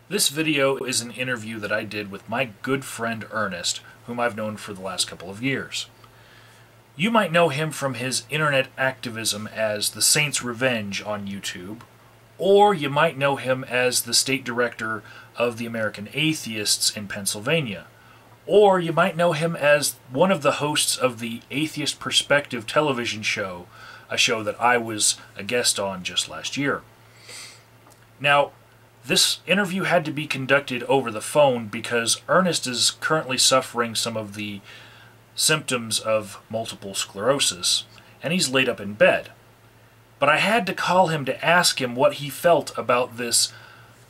This video is an interview that I did with my good friend Ernest, whom I've known for the last couple of years. You might know him from his internet activism as the Saints Revenge on YouTube, or you might know him as the state director of the American Atheists in Pennsylvania, or you might know him as one of the hosts of the Atheist Perspective television show, a show that I was a guest on just last year. Now, this interview had to be conducted over the phone because Ernest is currently suffering some of the symptoms of multiple sclerosis, and he's laid up in bed. But I had to call him to ask him what he felt about this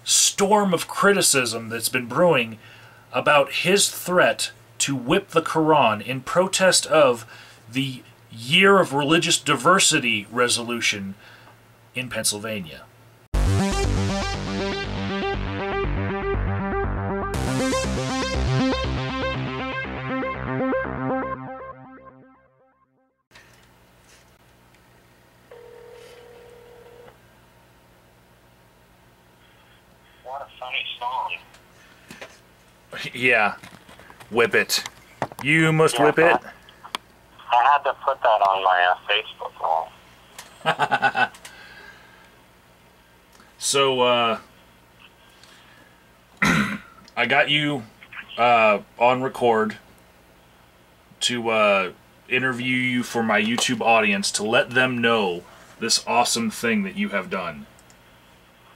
storm of criticism that's been brewing about his threat to whip the Koran in protest of the Year of Religious Diversity resolution in Pennsylvania. What a funny song. Yeah, whip it. You must whip it. I had to put that on my Facebook wall. So, I got you on record to interview you for my YouTube audience to let them know this awesome thing that you have done.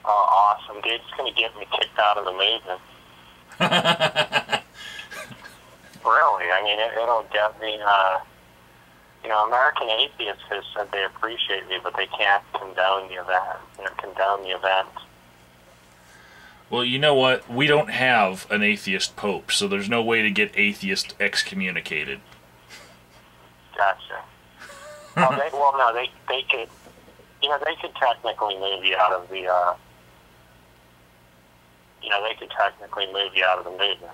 Oh, awesome, dude. It's going to get me kicked out of the movement. Really, I mean, it'll get me, American atheists have said they appreciate me, but they can't condone the event, Well, you know what? We don't have an atheist pope, so there's no way to get atheist excommunicated. Gotcha. They could technically move you out of the, they could technically move you out of the movement.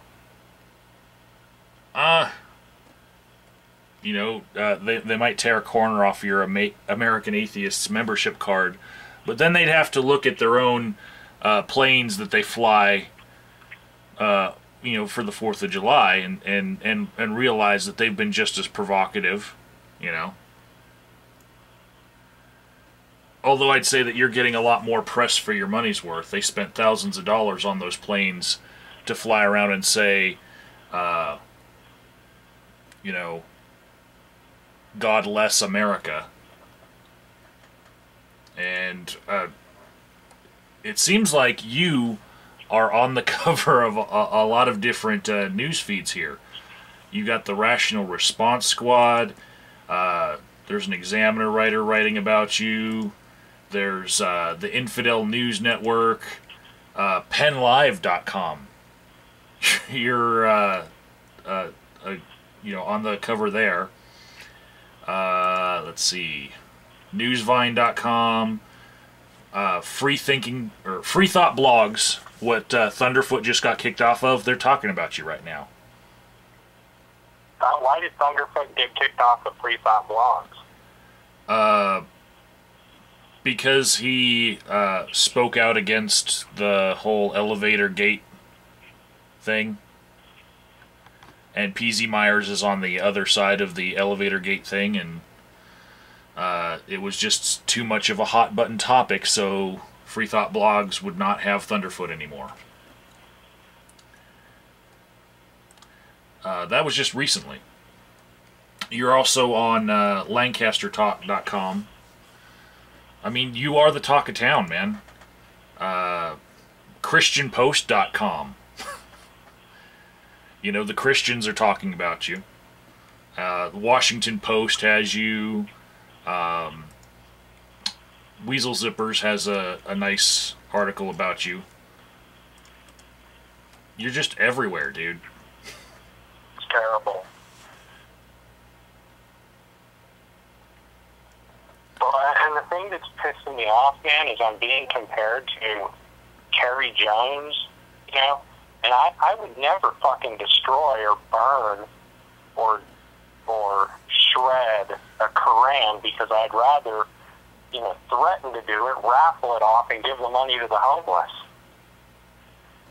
They might tear a corner off your American Atheists membership card, but then they'd have to look at their own planes that they fly, for the 4th of July and realize that they've been just as provocative, Although I'd say that you're getting a lot more press for your money's worth. They spent thousands of dollars on those planes to fly around and say, God bless America. And it seems like you are on the cover of a lot of different news feeds here. You got the Rational Response Squad. There's an Examiner writer writing about you. There's the Infidel News Network, PennLive.com. You're, on the cover there. Let's see, Newsvine.com, Free Thought Blogs. What Thunderfoot just got kicked off of, they're talking about you right now. Why did Thunderfoot get kicked off of Free Thought Blogs? Because he spoke out against the whole elevator gate thing. And PZ Myers is on the other side of the elevator gate thing, and it was just too much of a hot button topic, so Free Thought Blogs would not have Thunderfoot anymore. That was just recently. You're also on LancasterTalk.com. I mean, you are the talk of town, man. ChristianPost.com. The Christians are talking about you. The Washington Post has you. Weasel Zippers has a nice article about you. You're just everywhere, dude. It's terrible. And the thing that's pissing me off, man, is I'm being compared to Terry Jones, and I would never fucking destroy or burn or shred a Koran because I'd rather, threaten to do it, raffle it off, and give the money to the homeless.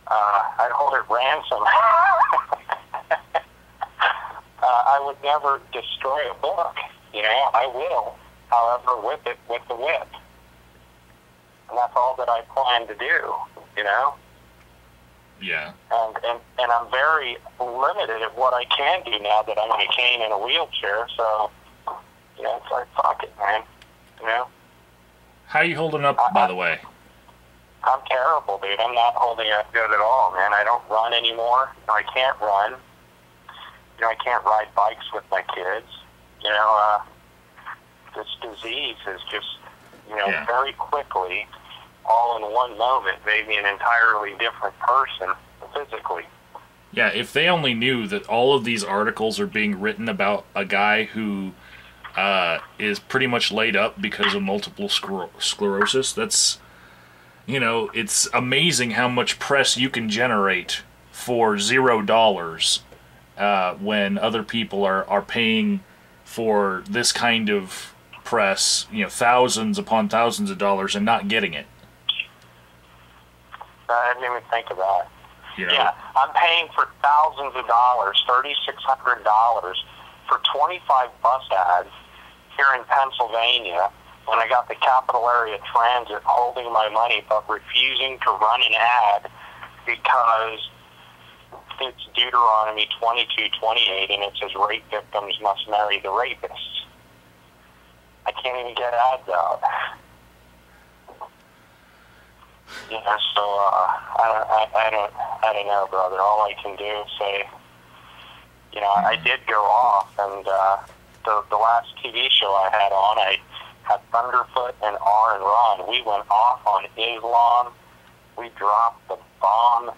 I'd hold it ransom. I would never destroy a book. You know, I will, however, with the whip. And that's all that I plan to do, you know? Yeah. And I'm very limited at what I can do now that I'm in a cane and a wheelchair, so, you know, it's like, fuck it, man, you know? How you holding up, by the way? I'm terrible, dude. I'm not holding up good at all, man. I don't run anymore. No, I can't run. You know, I can't ride bikes with my kids. You know, this disease is just, you know, very quickly, all in one moment, made me an entirely different person physically. Yeah, if they only knew that all of these articles are being written about a guy who is pretty much laid up because of multiple sclerosis, that's, you know, it's amazing how much press you can generate for $0 when other people are paying for this kind of press, you know, thousands upon thousands of dollars and not getting it. I didn't even think of that. You know? Yeah, I'm paying for thousands of dollars, $3,600 for 25 bus ads here in Pennsylvania when I got the capital area transit holding my money but refusing to run an ad because it's Deuteronomy 22:28 and it says rape victims must marry the rapists. I can't even get ads out. Yeah, so I don't know, brother. All I can do is say, you know, I did go off, and the last TV show I had on, I had Thunderfoot and R and Ron. We went off on Islam. We dropped the bomb.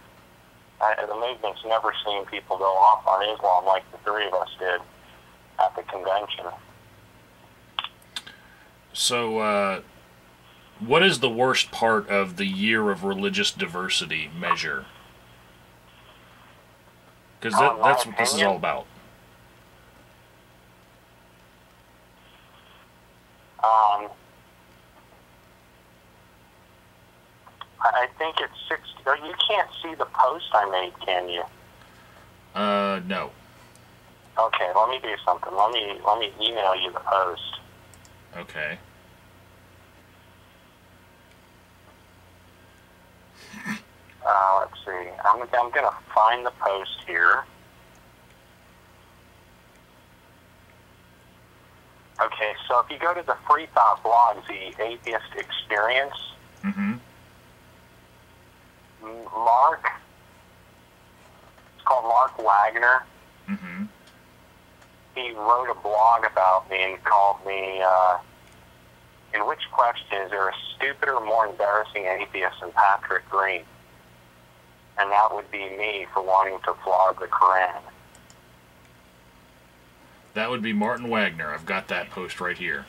The movement's never seen people go off on Islam like the three of us did at the convention. So, what is the worst part of the year of religious diversity measure? Because that's what this is all about. I think it's 60. You can't see the post I made, can you? No. Okay, let me do something. Let me email you the post. Okay. Let's see. I'm going to find the post here. Okay, so if you go to the Free Thought blog, the Atheist Experience, it's called Mark Wagner. He wrote a blog about me and called me, in which question is there a stupider, more embarrassing atheist than Patrick Green? And that would be me for wanting to flog the Koran. That would be Martin Wagner. I've got that post right here.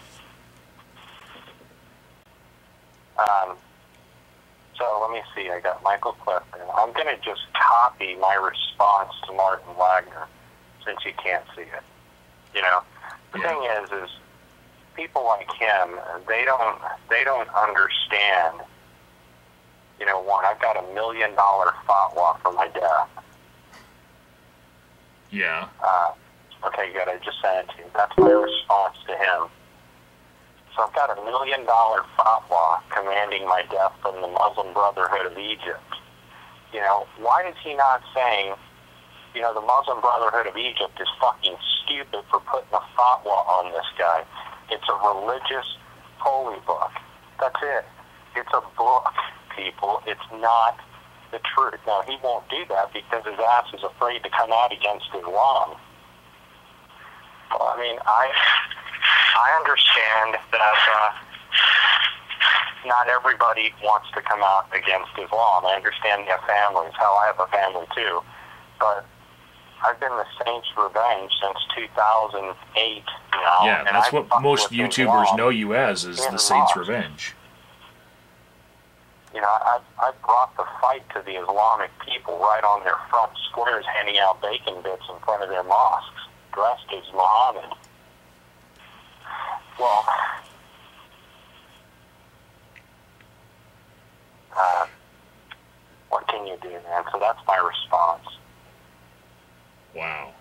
So let me see. I got Michael Clifton. I'm going to just copy my response to Martin Wagner since you can't see it. You know, the thing is people like him, they don't understand. You know, one, I've got $1 million fatwa for my death. Yeah. Okay, good. I just sent it to you. That's my response to him. So I've got $1 million fatwa commanding my death from the Muslim Brotherhood of Egypt. You know, why is he not saying, you know, the Muslim Brotherhood of Egypt is fucking stupid for putting a fatwa on this guy? It's a religious holy book. That's it. It's a book, people. It's not the truth. Now, he won't do that because his ass is afraid to come out against Islam. Well, I mean, I understand that not everybody wants to come out against Islam. I understand they have families. Hell, I have a family too. But I've been the Saints' Revenge since 2008 now. Yeah, and that's what most YouTubers know you as, is the Saints' Revenge. You know, I brought the fight to the Islamic people right on their front squares, handing out bacon bits in front of their mosques, dressed as Muhammad. Well, what can you do, man? So that's my response. Wow.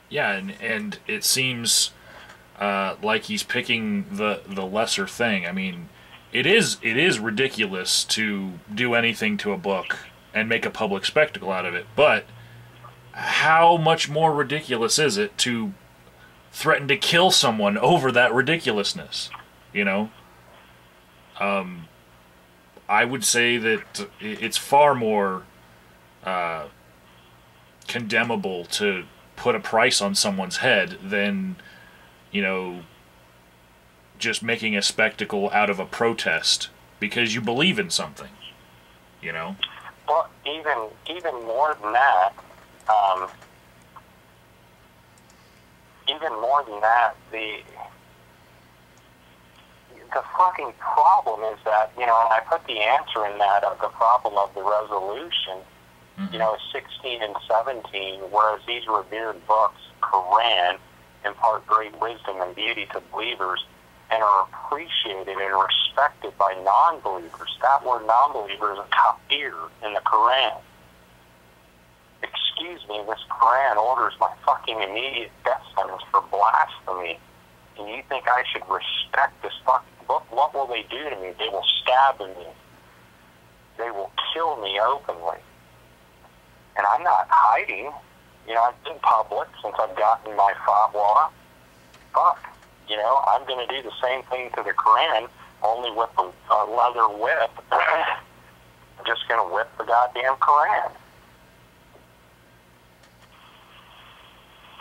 Yeah, and it seems like he's picking the lesser thing. I mean, it is ridiculous to do anything to a book and make a public spectacle out of it, but how much more ridiculous is it to threaten to kill someone over that ridiculousness? You know? I would say that it's far more condemnable to put a price on someone's head than, you know, just making a spectacle out of a protest because you believe in something, you know? Well, even more than that, the fucking problem is that, you know, and I put the answer in that of the problem of the resolution, you know, 16 and 17, whereas these revered books, Koran, impart great wisdom and beauty to believers and are appreciated and respected by non-believers. That word non-believer is a kafir in the Koran. Excuse me, this Koran orders my fucking immediate death sentence for blasphemy. And you think I should respect this fucking book? What will they do to me? They will stab me. They will kill me openly. And I'm not hiding. You know, I've been public since I've gotten my fatwa. Fuck. You know, I'm going to do the same thing to the Koran, only with a leather whip. I'm just going to whip the goddamn Koran.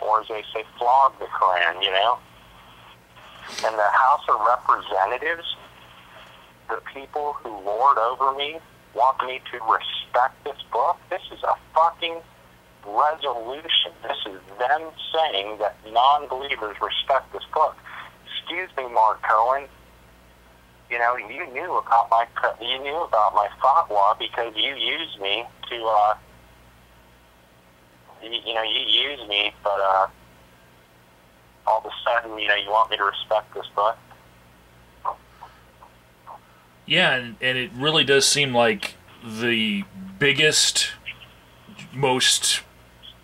Or as they say, flog the Koran, you know? And the House of Representatives, the people who lord over me, want me to respect this book. This is a fucking resolution. This is them saying that non-believers respect this book. Excuse me, Mark Cohen. You know, you knew about my fatwa because you used me to, you used me, but all of a sudden, you know, you want me to respect this book. Yeah, and it really does seem like the biggest, most,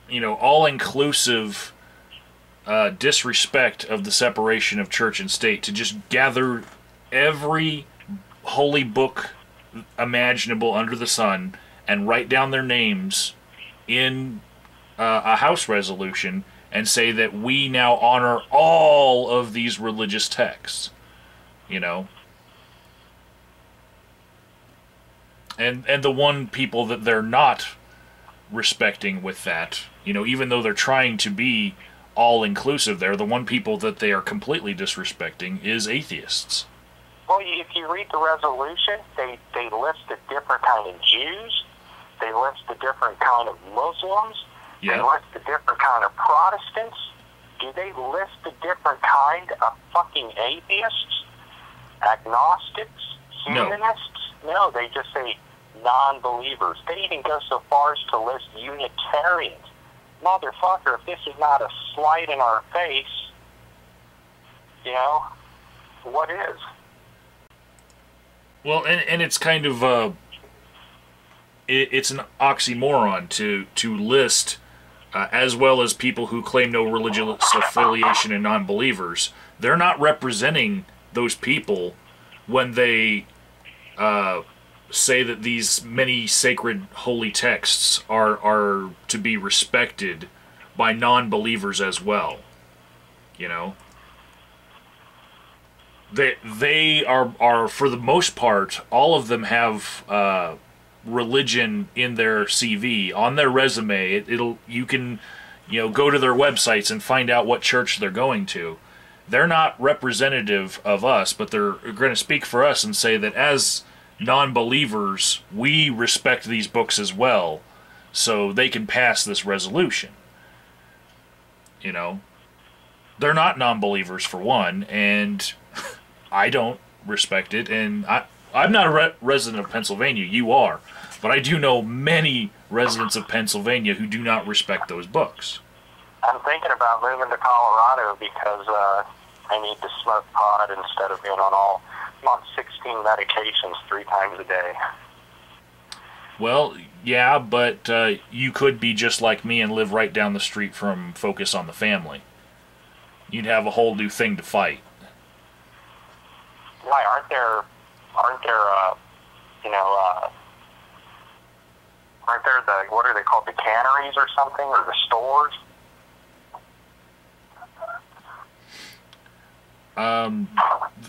you know, all-inclusive disrespect of the separation of church and state to just gather every holy book imaginable under the sun and write down their names in a House resolution and say that we now honor all of these religious texts, you know? And the one people that they're not respecting with that, you know, even though they're trying to be all-inclusive there, the one people that they are completely disrespecting is atheists. Well, if you read the resolution, they list a different kind of Jews, they list a different kind of Muslims, they list a different kind of Protestants. Do they list a different kind of fucking atheists, agnostics, humanists? No, they just say non-believers. They even go so far as to list Unitarians. Motherfucker, if this is not a slight in our face, you know, what is? Well, and it's kind of it's an oxymoron to list as well as people who claim no religious affiliation and non-believers. They're not representing those people when they say that these many sacred holy texts are to be respected by non-believers as well. You know? They are for the most part, all of them have religion in their CV, on their resume. You can, you know, go to their websites and find out what church they're going to. They're not representative of us, but they're going to speak for us and say that as non-believers, we respect these books as well, so they can pass this resolution. You know? They're not non-believers, for one, and I don't respect it, and I'm not a resident of Pennsylvania, you are, but I do know many residents of Pennsylvania who do not respect those books. I'm thinking about moving to Colorado because I need to smoke pot instead of being on all I'm on 16 medications 3 times a day. Well, yeah, but you could be just like me and live right down the street from Focus on the Family. You'd have a whole new thing to fight. Why aren't there the, what are they called, the canneries or something, or the stores?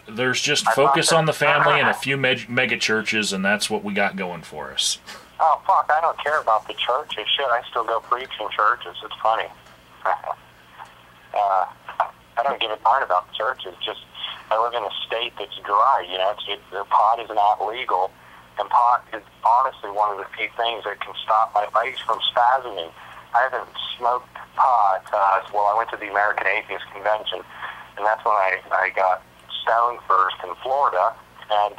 There's just Focus on the Family and a few mega churches, and that's what we got going for us. Oh, fuck, I don't care about the churches. Shit, I still go preach in churches. It's funny. I don't give a darn about the churches. Just, I live in a state that's dry, you know. The pot is not legal, and pot is honestly one of the few things that can stop my legs from spasming. I haven't smoked pot. I went to the American Atheist Convention, and that's when I got stoned first in Florida, and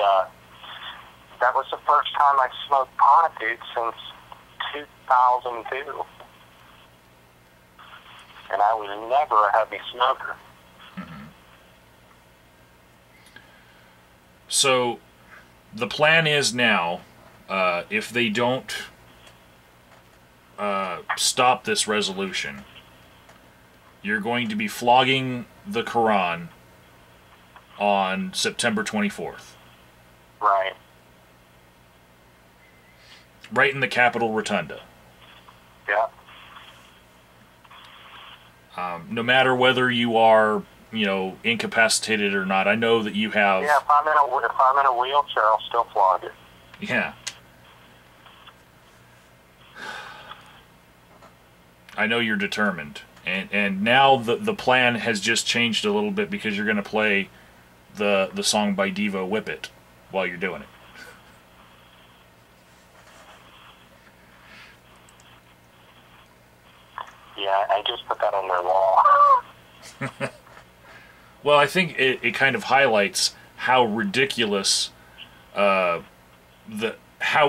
that was the first time I smoked pot, dude, since 2002. And I was never a heavy smoker. Mm-hmm. So, the plan is now, if they don't stop this resolution, you're going to be flogging the Koran on September 24th. Right. Right in the Capitol Rotunda. Yeah. No matter whether you are, incapacitated or not, I know that you have... Yeah, if I'm in a wheelchair, I'll still flog it. Yeah. I know you're determined. And now the plan has just changed a little bit because you're going to play the song by Devo, Whip It, while you're doing it. Yeah, I just put that on their wall. Well, I think it kind of highlights how ridiculous, how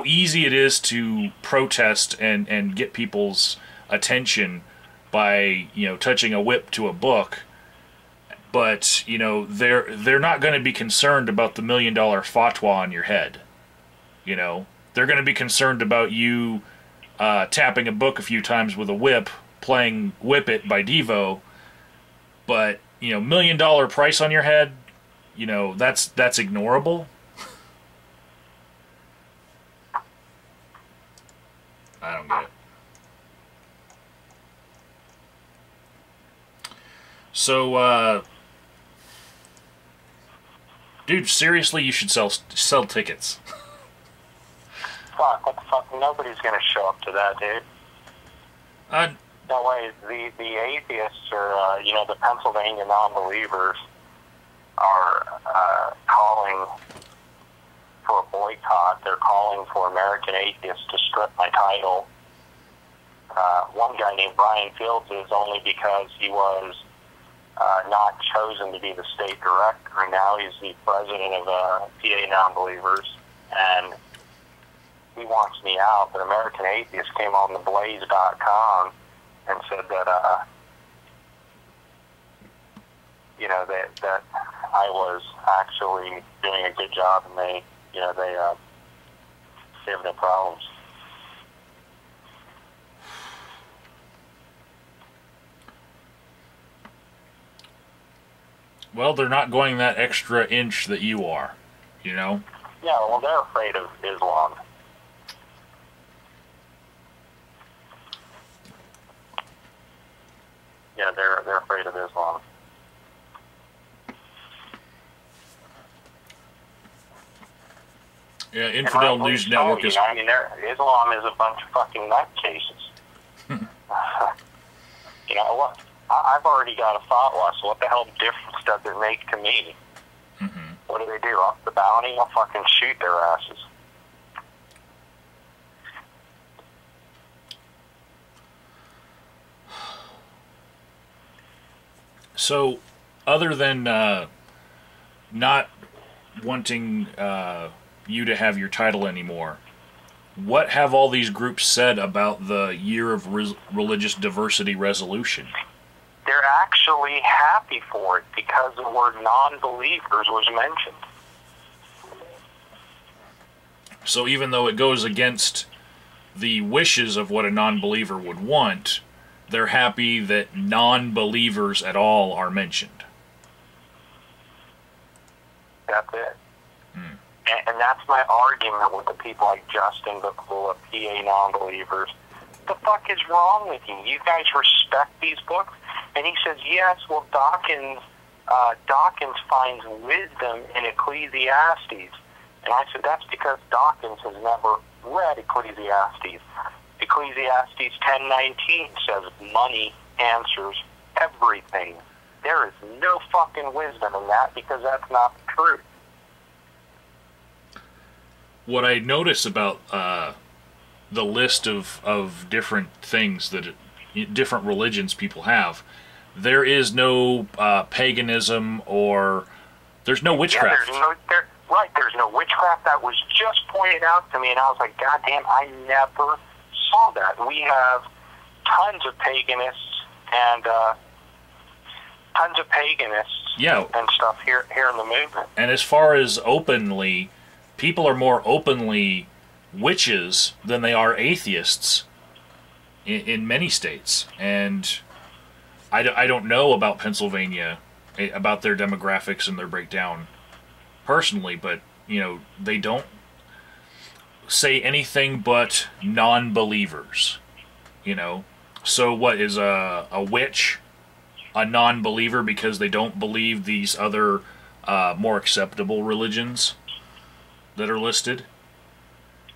easy it is to protest and get people's attention by, touching a whip to a book. But, they're not going to be concerned about the $1 million fatwa on your head. They're going to be concerned about you tapping a book a few times with a whip, playing Whip It by Devo, but, $1 million price on your head, that's ignorable. I don't get it. So, dude, seriously, you should sell tickets. Fuck, what the fuck? Nobody's gonna show up to that, dude. No way. The atheists are, the Pennsylvania non-believers are calling for a boycott. They're calling for American atheists to strip my title. One guy named Brian Fields is only because he was not chosen to be the state director, and now he's the president of PA non-believers, and he wants me out. But American Atheists came on the Blaze.com and said that, that I was actually doing a good job, and they have no problems. Well, they're not going that extra inch that you are, Yeah, well, they're afraid of Islam. Yeah, they're afraid of Islam. Yeah, Infidel News Network is... Islam is a bunch of fucking nutcases. You know what? I've already got a fatwa, so what the hell difference does it make to me? Mm-hmm. What do they do? Off the bounty? I'll fucking shoot their asses. So, other than not wanting you to have your title anymore, what have all these groups said about the Year of Religious Diversity resolution? They're actually happy for it because the word non-believers was mentioned. So even though it goes against the wishes of what a non-believer would want, they're happy that non-believers at all are mentioned. That's it. And that's my argument with the people like Justin Bacula, PA non-believers. The fuck is wrong with you? You guys respect these books? And he says, yes, well, Dawkins finds wisdom in Ecclesiastes. And I said, that's because Dawkins has never read Ecclesiastes. Ecclesiastes 10:19 says money answers everything. There is no fucking wisdom in that because that's not the truth. What I notice about the list of different things that different religions people have, there is no paganism or there's no witchcraft. Yeah, there's no witchcraft. That was just pointed out to me, and I was like, God damn, I never saw that. We have tons of paganists and and stuff here in the movement. And as far as openly, people are more openly witches than they are atheists in many states. And I don't know about Pennsylvania, about their demographics and their breakdown personally, but, you know, they don't say anything but non-believers, you know. So what is a witch a non-believer because they don't believe these other more acceptable religions that are listed?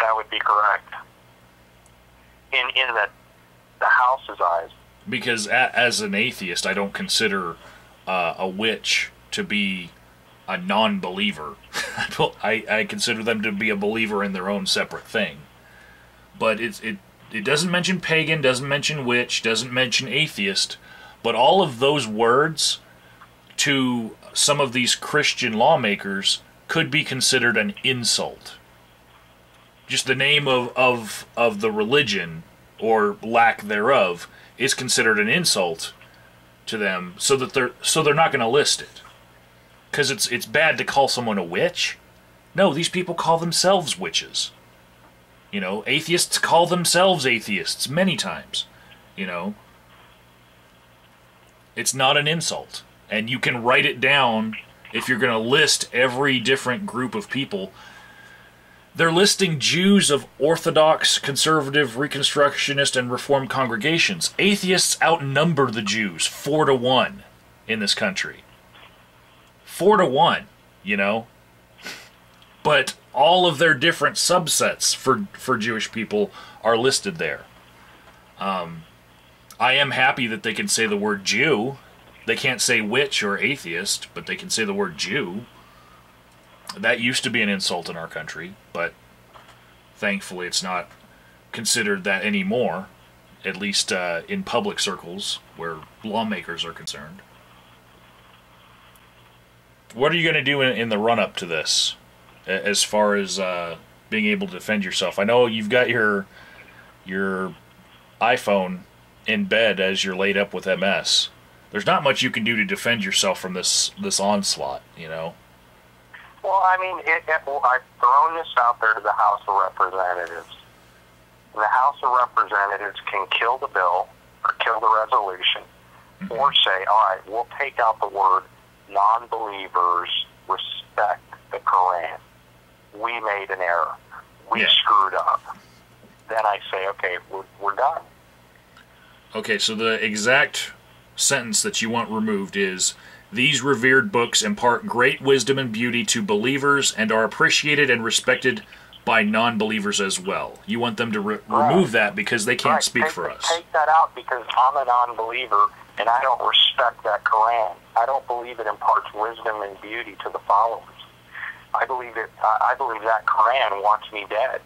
That would be correct. In the house's eyes. Because as an atheist, I don't consider a witch to be a non-believer. I consider them to be a believer in their own separate thing. But it doesn't mention pagan, doesn't mention witch, doesn't mention atheist, but all of those words to some of these Christian lawmakers could be considered an insult. Just the name of the religion, or lack thereof, is considered an insult to them, so they're not going to list it. Because it's bad to call someone a witch. No, these people call themselves witches. You know, atheists call themselves atheists many times. You know, it's not an insult. And you can write it down if you're going to list every different group of people. They're listing Jews of Orthodox, Conservative, Reconstructionist, and Reformed congregations. Atheists outnumber the Jews 4-1 in this country. 4-1, you know? But all of their different subsets for Jewish people are listed there. I am happy that they can say the word Jew. They can't say witch or atheist, but they can say the word Jew. That used to be an insult in our country, but thankfully it's not considered that anymore, at least in public circles where lawmakers are concerned. What are you going to do in the run-up to this, as far as being able to defend yourself? I know you've got your iPhone in bed as you're laid up with MS. There's not much you can do to defend yourself from this onslaught, you know? Well, I mean, I've thrown this out there to the House of Representatives. The House of Representatives can kill the bill or kill the resolution, or say, all right, we'll take out the word non-believers respect the Koran. We made an error. We screwed up. Then I say, okay, we're done. Okay, so the exact sentence that you want removed is, these revered books impart great wisdom and beauty to believers and are appreciated and respected by non-believers as well. You want them to remove that because they can't speak for us. Take that out because I'm a non-believer and I don't respect that Koran. I don't believe it imparts wisdom and beauty to the followers. I believe that Koran wants me dead.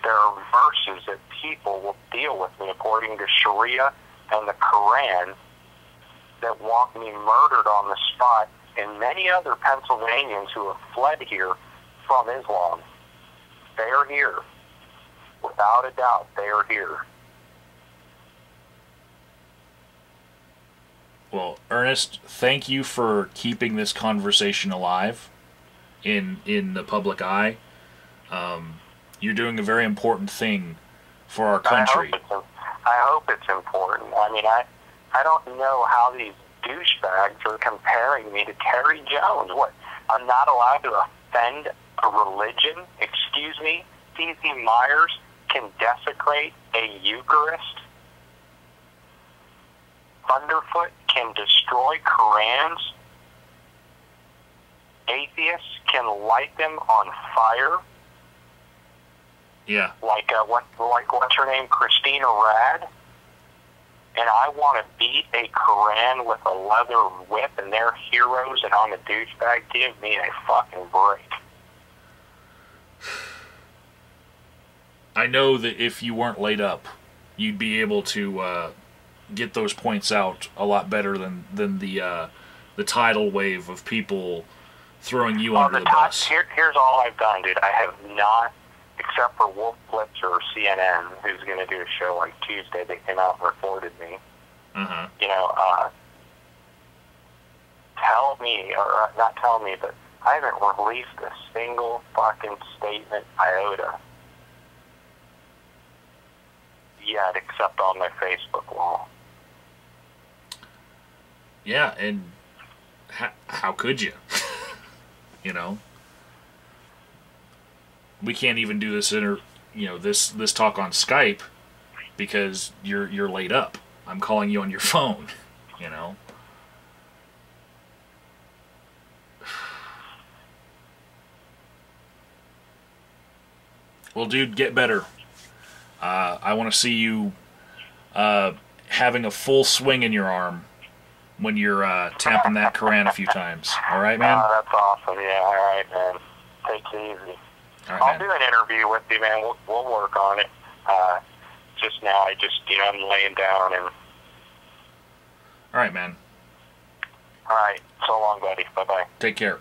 There are verses that people will deal with me according to Sharia and the Koran that want me murdered on the spot, and many other Pennsylvanians who have fled here from Islam. They are here. Without a doubt, they are here. Well, Ernest, thank you for keeping this conversation alive in the public eye. You're doing a very important thing for our country. I hope it's important. I mean, I don't know how these douchebags are comparing me to Terry Jones. What? I'm not allowed to offend a religion? Excuse me? C.Z. Myers can desecrate a Eucharist? Thunderfoot can destroy Korans? Atheists can light them on fire? Yeah. Like what's her name? Christina Rad? And I want to beat a Koran with a leather whip, and they're heroes, and I'm a douchebag. Give me a fucking break. I know that if you weren't laid up, you'd be able to get those points out a lot better than the tidal wave of people throwing you under the bus. Here's all I've done, dude. I have not, except for Wolf Blitzer or CNN, who's going to do a show on Tuesday. They came out and reported me. Uh-huh. You know, tell me, or not tell me, but I haven't released a single fucking statement iota yet, except on my Facebook wall. Yeah, and how could you? You know, we can't even do this this talk on Skype because you're laid up. I'm calling you on your phone. You know. Well, dude, get better. I want to see you having a full swing in your arm when you're tapping that Koran a few times. All right, man? That's awesome. Yeah, all right, man. Take it easy. All right, I'll man. do an interview with you, man. We'll work on it. Just now, I'm laying down. And All right, man. all right. So long, buddy. Bye-bye. Take care.